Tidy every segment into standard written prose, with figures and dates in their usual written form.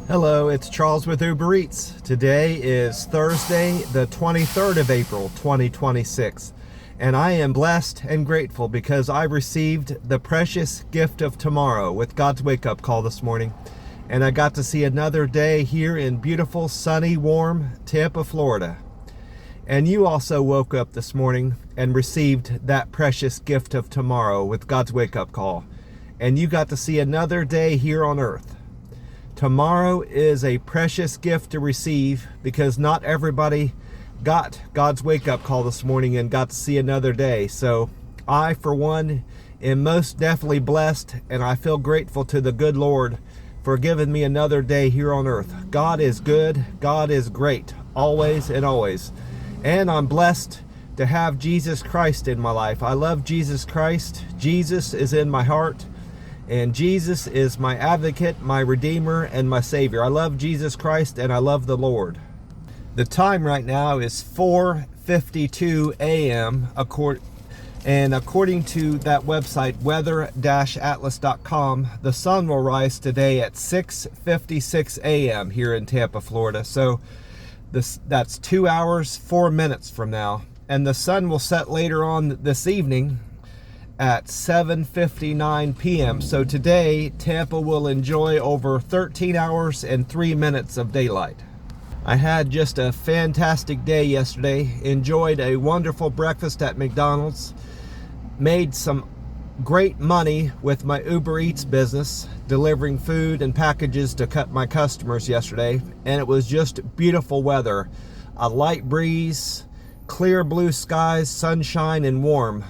Hello, it's Charles with Uber Eats. Today is Thursday, the 23rd of April, 2026. And I am blessed and grateful because I received the precious gift of tomorrow with God's wake-up call this morning. And I got to see another day here in beautiful, sunny, warm Tampa, Florida. And you also woke up this morning and received that precious gift of tomorrow with God's wake-up call. And you got to see another day here on earth. Tomorrow is a precious gift to receive because not everybody got God's wake-up call this morning and got to see another day. So I, for one, am most definitely blessed, and I feel grateful to the good Lord for giving me another day here on earth. God is good. God is great, always and always. And I'm blessed to have Jesus Christ in my life. I love Jesus Christ. Jesus is in my heart. And Jesus is my advocate, my redeemer, and my savior. I love Jesus Christ and I love the Lord. The time right now is 4:52 a.m. And according to that website, weather-atlas.com, the sun will rise today at 6:56 a.m. here in Tampa, Florida. So that's 2 hours, 4 minutes from now. And the sun will set later on this evening at 7:59 p.m. So today, Tampa will enjoy over 13 hours and 3 minutes of daylight. I had just a fantastic day yesterday. Enjoyed a wonderful breakfast at McDonald's. Made some great money with my Uber Eats business, delivering food and packages to my customers yesterday. And it was just beautiful weather. A light breeze, clear blue skies, sunshine, and warm.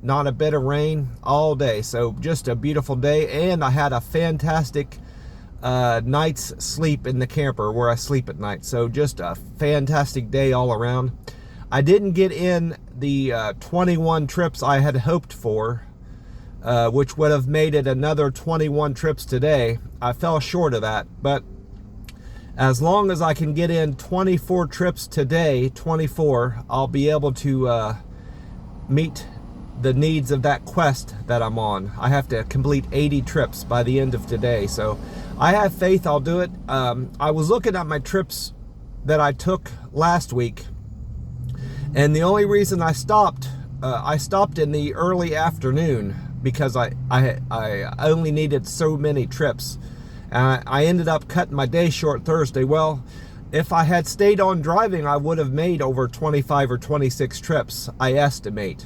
Not a bit of rain all day. So just a beautiful day. And I had a fantastic night's sleep in the camper where I sleep at night. So just a fantastic day all around. I didn't get in the 21 trips I had hoped for, which would have made it another 21 trips today. I fell short of that. But as long as I can get in 24 trips today, 24, I'll be able to meet the needs of that quest that I'm on. I have to complete 80 trips by the end of today, so I have faith I'll do it. I was looking at my trips that I took last week, and the only reason I stopped in the early afternoon because I only needed so many trips. I ended up cutting my day short Thursday. Well, if I had stayed on driving, I would have made over 25 or 26 trips, I estimate.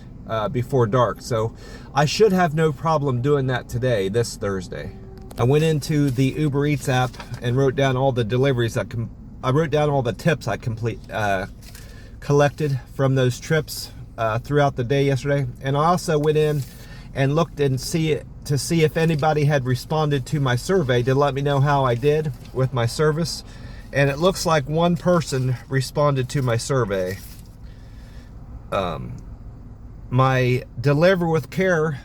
Before dark, so I should have no problem doing that today, this Thursday. I went into the Uber Eats app and wrote down all the deliveries. I wrote down all the tips I collected from those trips throughout the day yesterday, and I also went in and looked and to see if anybody had responded to my survey to let me know how I did with my service. And it looks like one person responded to my survey. My Deliver with Care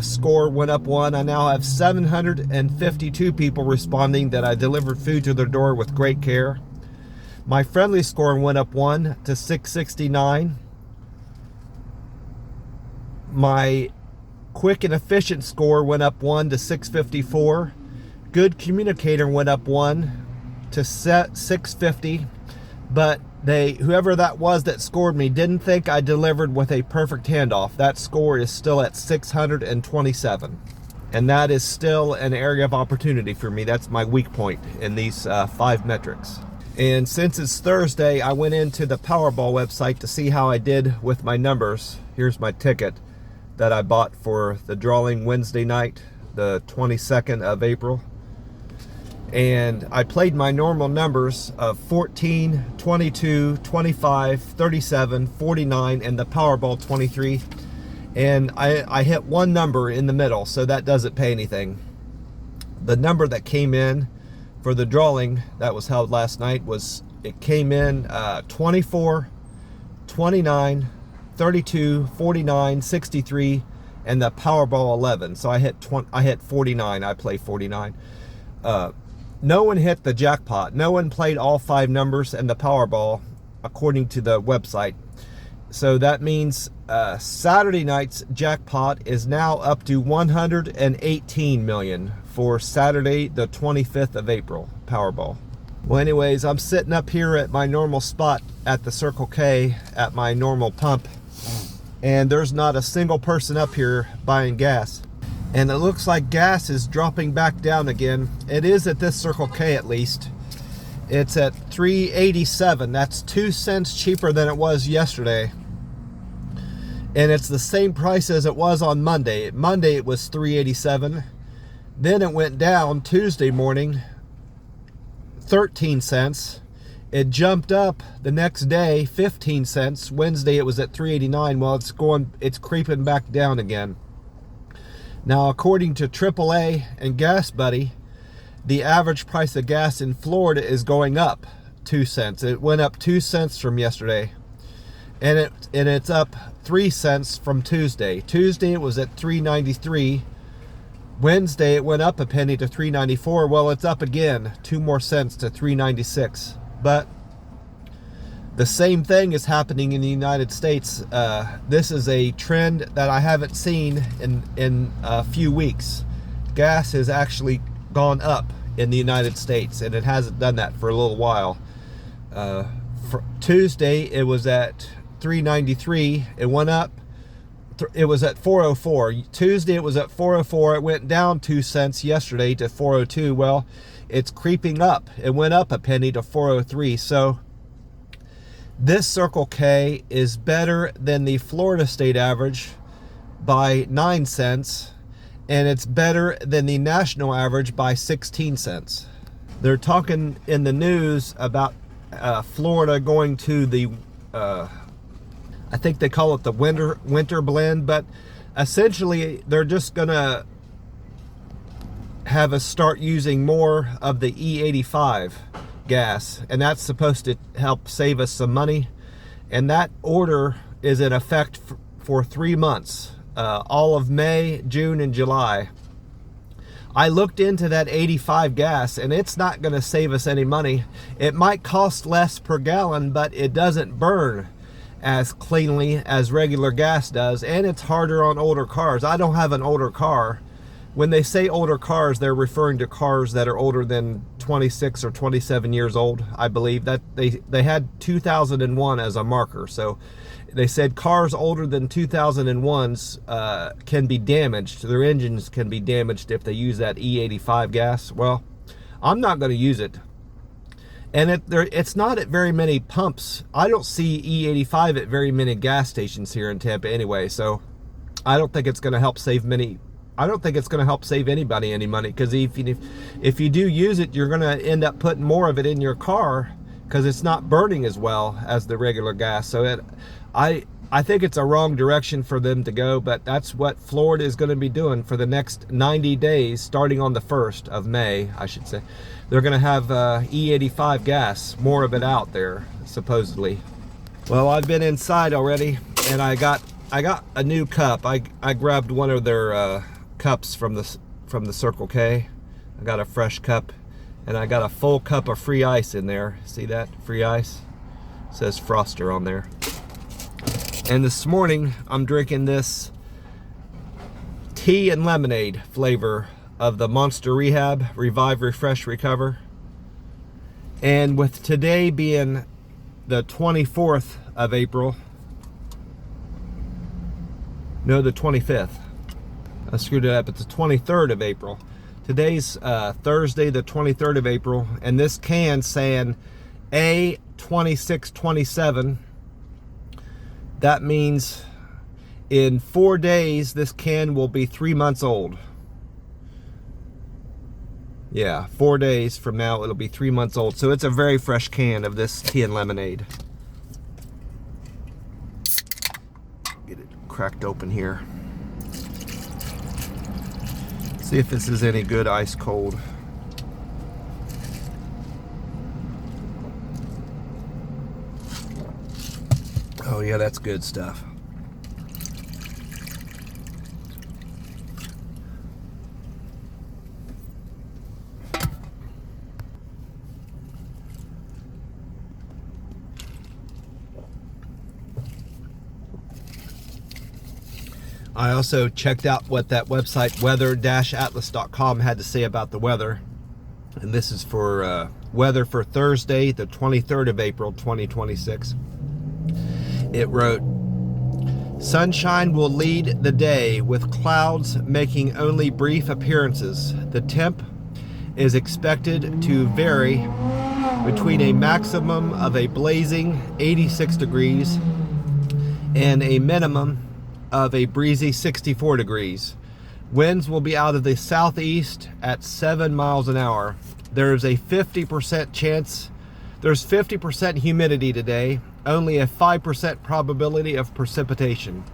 score went up 1. I now have 752 people responding that I delivered food to their door with great care. My Friendly score went up 1 to 669. My Quick and Efficient score went up 1 to 654. Good Communicator went up 1 to 650. But whoever that was that scored me didn't think I delivered with a perfect handoff. That score is still at 627. And that is still an area of opportunity for me. That's my weak point in these 5 metrics. And since it's Thursday, I went into the Powerball website to see how I did with my numbers. Here's my ticket that I bought for the drawing Wednesday night, the 22nd of April. And I played my normal numbers of 14, 22, 25, 37, 49, and the Powerball 23. And I hit one number in the middle, so that doesn't pay anything. The number that came in for the drawing that was held last night came in 24, 29, 32, 49, 63, and the Powerball 11. So I hit 49. I play 49. No one hit the jackpot. No one played all 5 numbers and the Powerball, according to the website. So that means Saturday night's jackpot is now up to 118 million for Saturday, the 25th of April, Powerball. Well, anyways, I'm sitting up here at my normal spot at the Circle K at my normal pump, and there's not a single person up here buying gas. And it looks like gas is dropping back down again. It is at this Circle K at least. It's at $3.87. That's 2 cents cheaper than it was yesterday. And it's the same price as it was on Monday. Monday it was $3.87. Then it went down Tuesday morning, 13 cents. It jumped up the next day, 15 cents. Wednesday it was at $3.89. Well, it's creeping back down again. Now, according to AAA and Gas Buddy, the average price of gas in Florida is going up 2 cents. It went up 2 cents from yesterday. And it's up 3 cents from Tuesday. Tuesday it was at $3.93. Wednesday it went up a penny to $3.94. Well, it's up again 2 more cents to $3.96. But the same thing is happening in the United States. This is a trend that I haven't seen in a few weeks. Gas has actually gone up in the United States, and it hasn't done that for a little while. For Tuesday it was at $3.93. It went up. It was at $4.04. Tuesday it was at $4.04. It went down 2 cents yesterday to $4.02. Well, it's creeping up. It went up a penny to $4.03. So this Circle K is better than the Florida state average by 9 cents, and it's better than the national average by 16 cents. They're talking in the news about Florida going to the I think they call it the winter blend, but essentially they're just gonna have us start using more of the E85 gas, and that's supposed to help save us some money. And that order is in effect for 3 months, all of May, June, and July. I looked into that 85 gas, and it's not going to save us any money. It might cost less per gallon, but it doesn't burn as cleanly as regular gas does, and it's harder on older cars. I don't have an older car. When they say older cars, they're referring to cars that are older than 26 or 27 years old, I believe. That they had 2001 as a marker. So they said cars older than 2001s can be damaged. Their engines can be damaged if they use that E85 gas. Well, I'm not going to use it. And it's not at very many pumps. I don't see E85 at very many gas stations here in Tampa anyway. So I don't think it's going to help save many. I don't think it's going to help save anybody any money, because if you do use it, you're going to end up putting more of it in your car because it's not burning as well as the regular gas. So I think it's a wrong direction for them to go, but that's what Florida is going to be doing for the next 90 days, starting on the 1st of May, I should say. They're going to have E85 gas, more of it out there, supposedly. Well, I've been inside already, and I got a new cup. I grabbed one of their cups from the Circle K. I got a fresh cup, and I got a full cup of free ice in there. See that? Free ice. It says Froster on there. And this morning I'm drinking this tea and lemonade flavor of the Monster Rehab Revive, Refresh, Recover. And with today being the 24th of April, no, the 25th. I screwed it up. It's the 23rd of April. Today's Thursday, the 23rd of April, and this can saying A2627. That means in 4 days, this can will be 3 months old. Yeah, 4 days from now, it'll be 3 months old. So it's a very fresh can of this tea and lemonade. Get it cracked open here. See if this is any good ice cold. Oh yeah, that's good stuff. I also checked out what that website weather-atlas.com had to say about the weather. And this is for weather for Thursday, the 23rd of April, 2026. It wrote, sunshine will lead the day with clouds making only brief appearances. The temp is expected to vary between a maximum of a blazing 86 degrees and a minimum of a breezy 64 degrees. Winds will be out of the southeast at 7 miles an hour. There's a 50% chance, there's 50% humidity today, only a 5% probability of precipitation.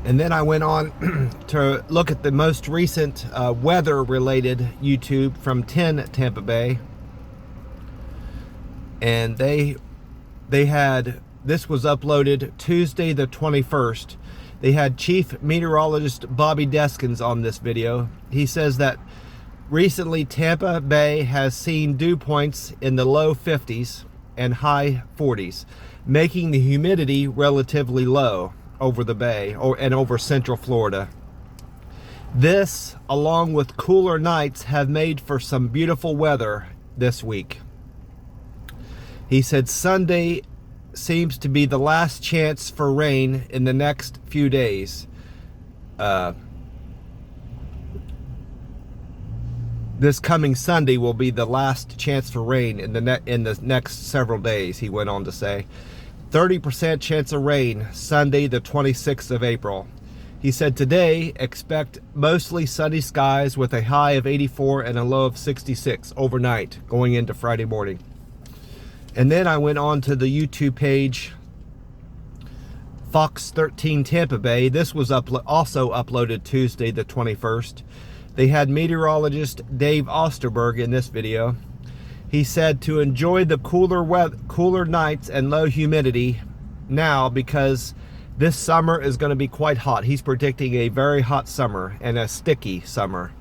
And then I went on to look at the most recent weather-related YouTube from 10 Tampa Bay. And they had, this was uploaded Tuesday the 21st. They had Chief Meteorologist Bobby Deskins on this video. He says that recently Tampa Bay has seen dew points in the low 50s and high 40s, making the humidity relatively low over the bay and over central Florida. This, along with cooler nights, have made for some beautiful weather this week. He said Sunday seems to be the last chance for rain in the next few days. This coming Sunday will be the last chance for rain in the next several days, he went on to say. 30% chance of rain Sunday the 26th of April. He said today expect mostly sunny skies with a high of 84 and a low of 66 overnight going into Friday morning. And then I went on to the YouTube page Fox 13 Tampa Bay. This was also uploaded Tuesday the 21st. They had meteorologist Dave Osterberg in this video. He said to enjoy the cooler nights and low humidity now, because this summer is going to be quite hot. He's predicting a very hot summer and a sticky summer.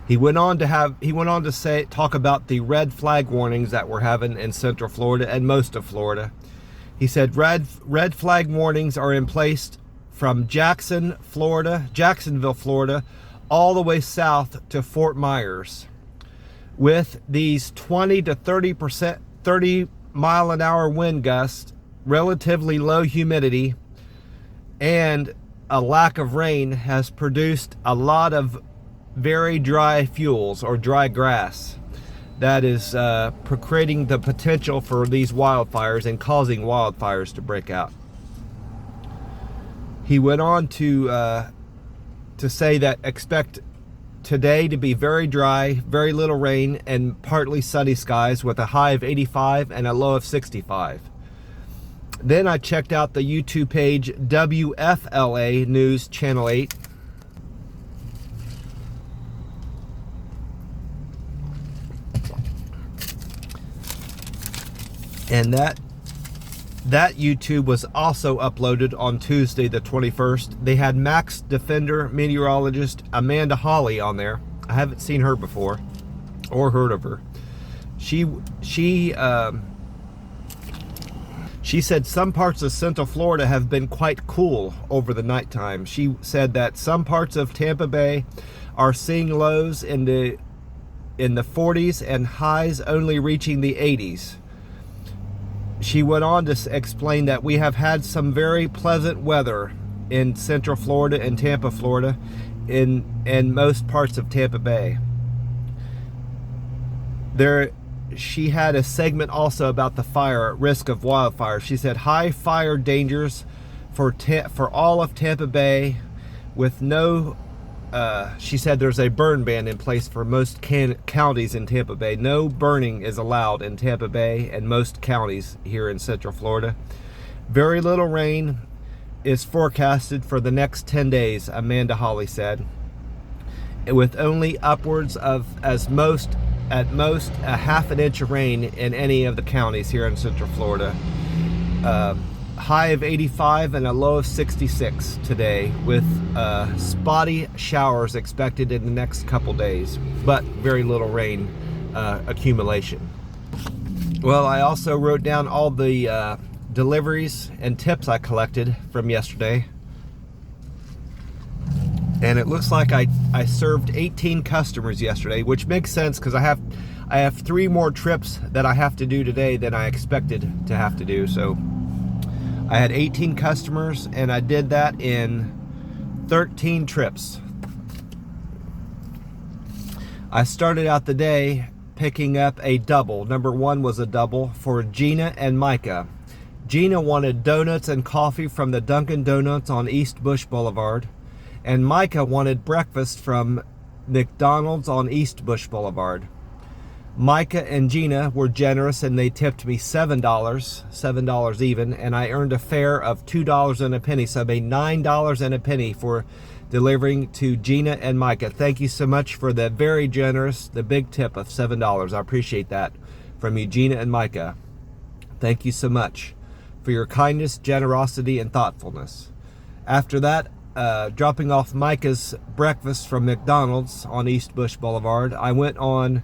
He went on to talk about the red flag warnings that we're having in Central Florida and most of Florida. He said red flag warnings are in place from Jacksonville, Florida, all the way south to Fort Myers. With these 20 to 30 mile an hour wind gusts, relatively low humidity, and a lack of rain has produced a lot of very dry fuels or dry grass that is creating the potential for these wildfires and causing wildfires to break out. He went on to say that expect today to be very dry, very little rain, and partly sunny skies with a high of 85 and a low of 65. Then I checked out the YouTube page WFLA News Channel 8. And that YouTube was also uploaded on Tuesday the 21st. They had Max Defender meteorologist Amanda Hawley on there. I haven't seen her before or heard of her. She said some parts of Central Florida have been quite cool over the nighttime. She said that some parts of Tampa Bay are seeing lows in the 40s and highs only reaching the 80s. She went on to explain that we have had some very pleasant weather in Central Florida and Tampa, Florida, in most parts of Tampa Bay. She had a segment also about the risk of wildfire. She said high fire dangers for all of Tampa Bay, with no. She said there's a burn ban in place for most counties in Tampa Bay. No burning is allowed in Tampa Bay and most counties here in Central Florida. Very little rain is forecasted for the next 10 days, Amanda Hawley said, with only upwards of at most a half an inch of rain in any of the counties here in Central Florida. High of 85 and a low of 66 today, with spotty showers expected in the next couple days, but very little rain accumulation. Well, I also wrote down all the deliveries and tips I collected from yesterday. And it looks like I served 18 customers yesterday, which makes sense because I have 3 more trips that I have to do today than I expected to have to do. So I had 18 customers and I did that in 13 trips. I started out the day picking up a double. Number 1 was a double for Gina and Micah. Gina wanted donuts and coffee from the Dunkin' Donuts on East Bush Boulevard, and Micah wanted breakfast from McDonald's on East Bush Boulevard. Micah and Gina were generous and they tipped me $7 even, and I earned a fare of $2 and a penny, so I made $9 and a penny for delivering to Gina and Micah. Thank you so much for the very generous, the big tip of $7. I appreciate that from you, Gina and Micah. Thank you so much for your kindness, generosity, and thoughtfulness. After that, dropping off Micah's breakfast from McDonald's on East Bush Boulevard, I went on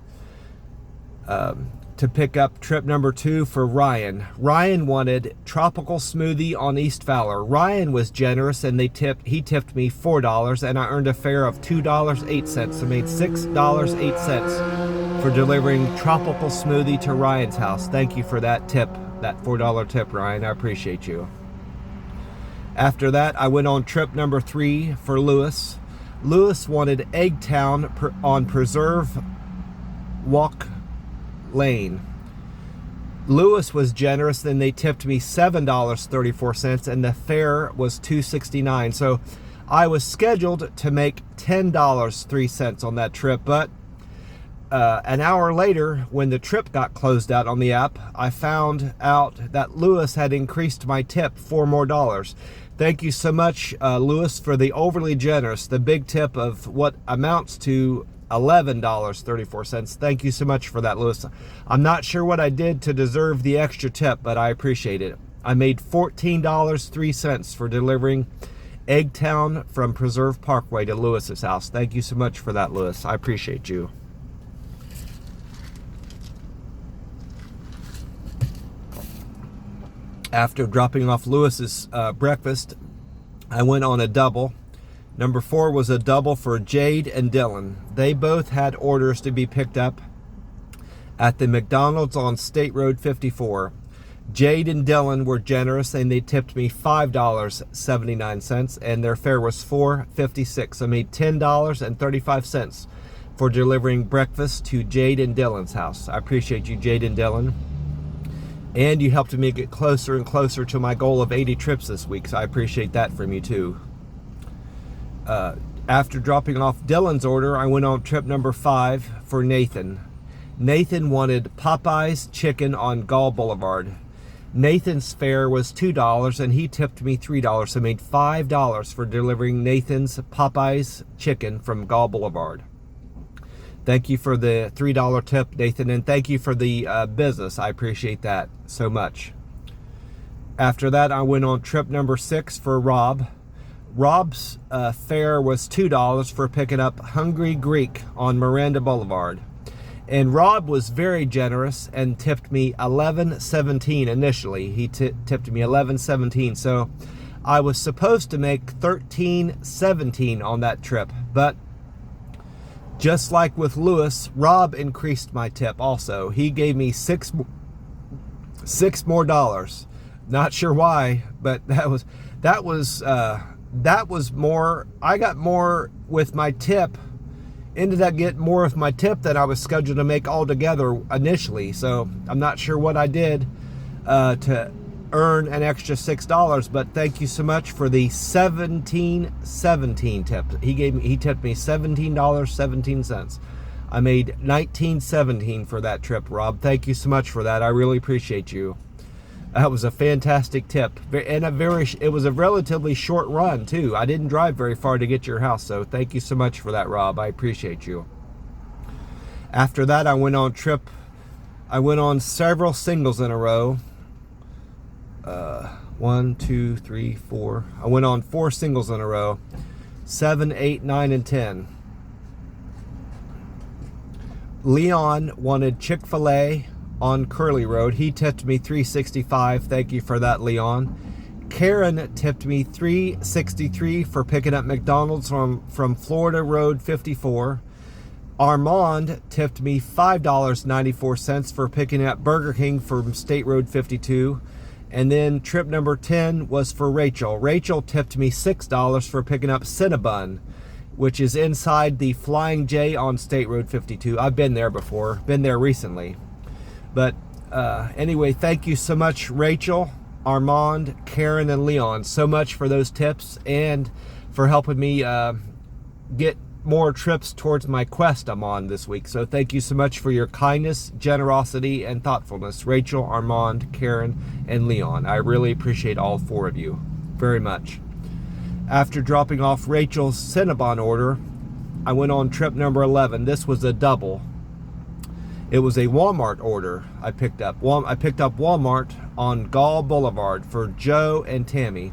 to pick up trip number 2 for Ryan. Ryan wanted tropical smoothie on East Fowler. Ryan was generous and he tipped me $4, and I earned a fare of $2.08. So I made $6.08 for delivering tropical smoothie to Ryan's house. Thank you for that tip, that $4 tip, Ryan. I appreciate you. After that, I went on trip number 3 for Lewis. Lewis wanted Eggtown on Preserve Walk Lane. Lewis was generous, and they tipped me $7.34, and the fare was $2.69. So I was scheduled to make $10.03 on that trip, but an hour later, when the trip got closed out on the app, I found out that Lewis had increased my tip $4 more. Thank you so much, Lewis, for the overly generous, the big tip of what amounts to $11.34. Thank you so much for that, Lewis. I'm not sure what I did to deserve the extra tip, but I appreciate it. I made $14.03 for delivering Eggtown from Preserve Parkway to Lewis's house. Thank you so much for that, Lewis. I appreciate you. After dropping off Lewis's breakfast, I went on a double. Number 4 was a double for Jade and Dylan. They both had orders to be picked up at the McDonald's on State Road 54. Jade and Dylan were generous and they tipped me $5.79, and their fare was $4.56. I made $10.35 for delivering breakfast to Jade and Dylan's house. I appreciate you, Jade and Dylan. And you helped me get closer and closer to my goal of 80 trips this week, so I appreciate that from you too. After dropping off Dylan's order, I went on trip number 5 for Nathan. Nathan wanted Popeye's chicken on Gall Boulevard. Nathan's fare was $2 and he tipped me $3, so I made $5 for delivering Nathan's Popeye's chicken from Gall Boulevard. Thank you for the $3 tip, Nathan, and thank you for the business. I appreciate that so much. After that, I went on trip number 6 for Rob. Rob's fare was $2 for picking up Hungry Greek on Miranda Boulevard. And Rob was very generous and tipped me $11.17 initially. He tipped me $11.17. So I was supposed to make $13.17 on that trip. But just like with Lewis, Rob increased my tip also. He gave me $6 more. Not sure why, but that was more. I got more with my tip, ended up getting more of my tip than I was scheduled to make altogether initially. So I'm not sure what I did to earn an extra $6, but thank you so much for the $17.17 tip. He tipped me $17.17. I made $19.17 for that trip, Rob. Thank you so much for that. I really appreciate you. That was a fantastic tip, and it was a relatively short run too. I didn't drive very far to get to your house, so thank you so much for that, Rob. I appreciate you. After that, I went on several singles in a row. 1, 2, 3, 4. I went on 4 singles in a row. 7, 8, 9, and 10. Leon wanted Chick-fil-A on Curly Road. He tipped me $3.65. Thank you for that, Leon. Karen tipped me $3.63 for picking up McDonald's from Florida Road 54. Armand tipped me $5.94 for picking up Burger King from State Road 52. And then trip number 10 was for Rachel. Rachel tipped me $6 for picking up Cinnabon, which is inside the Flying J on State Road 52. I've been there before, been there recently. But anyway, thank you so much, Rachel, Armand, Karen, and Leon, so much for those tips and for helping me get more trips towards my quest I'm on this week. So thank you so much for your kindness, generosity, and thoughtfulness, Rachel, Armand, Karen, and Leon. I really appreciate all four of you very much. After dropping off Rachel's Cinnabon order, I went on trip number 11. This was a double. It was a Walmart order I picked up. I picked up Walmart on Gall Boulevard for Joe and Tammy.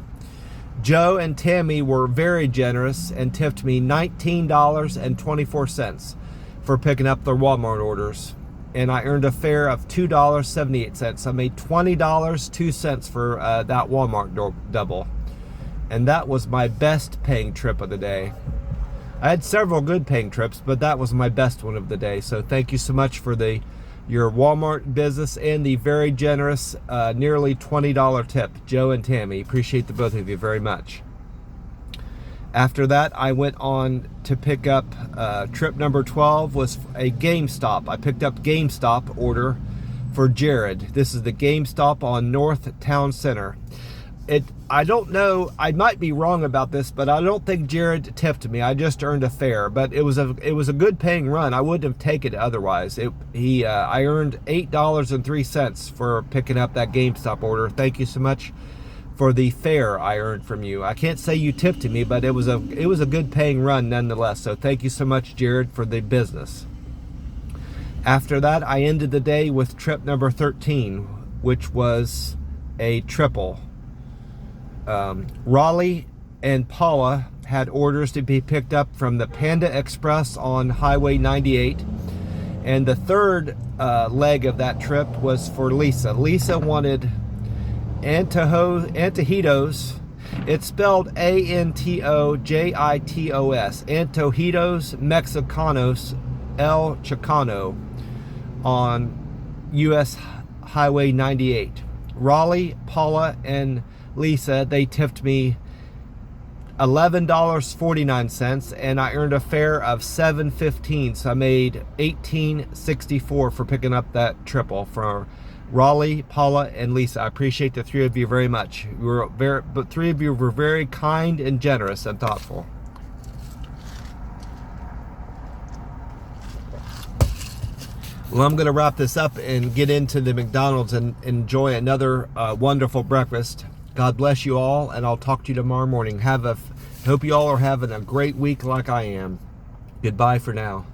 Joe and Tammy were very generous and tipped me $19.24 for picking up their Walmart orders. And I earned a fare of $2.78. I made $20.02 for that Walmart double. And that was my best paying trip of the day. I had several good paying trips, but that was my best one of the day. So thank you so much for your Walmart business and the very generous nearly $20 tip, Joe and Tammy. Appreciate the both of you very much. After that, I went on to pick up trip number 12 was a GameStop. I picked up GameStop order for Jared. This is the GameStop on North Town Center. I don't know, I might be wrong about this, but I don't think Jared tipped me. I just earned a fare, but it was a good paying run. I wouldn't have taken it otherwise. I earned $8.03 for picking up that GameStop order. Thank you so much for the fare I earned from you. I can't say you tipped me, but it was a good paying run nonetheless. So thank you so much, Jared, for the business. After that, I ended the day with trip number 13, which was a triple. Raleigh and Paula had orders to be picked up from the Panda Express on Highway 98. And the third leg of that trip was for Lisa. Lisa wanted Antojitos. It's spelled Antojitos. Antojitos Mexicanos El Chicano on US Highway 98. Raleigh, Paula, and Lisa, they tipped me $11.49, and I earned a fare of $7.15. So I made $18.64 for picking up that triple for Raleigh, Paula, and Lisa. I appreciate the three of you very much. But three of you were very kind and generous and thoughtful. Well, I'm going to wrap this up and get into the McDonald's and enjoy another wonderful breakfast. God bless you all, and I'll talk to you tomorrow morning. Hope you all are having a great week like I am. Goodbye for now.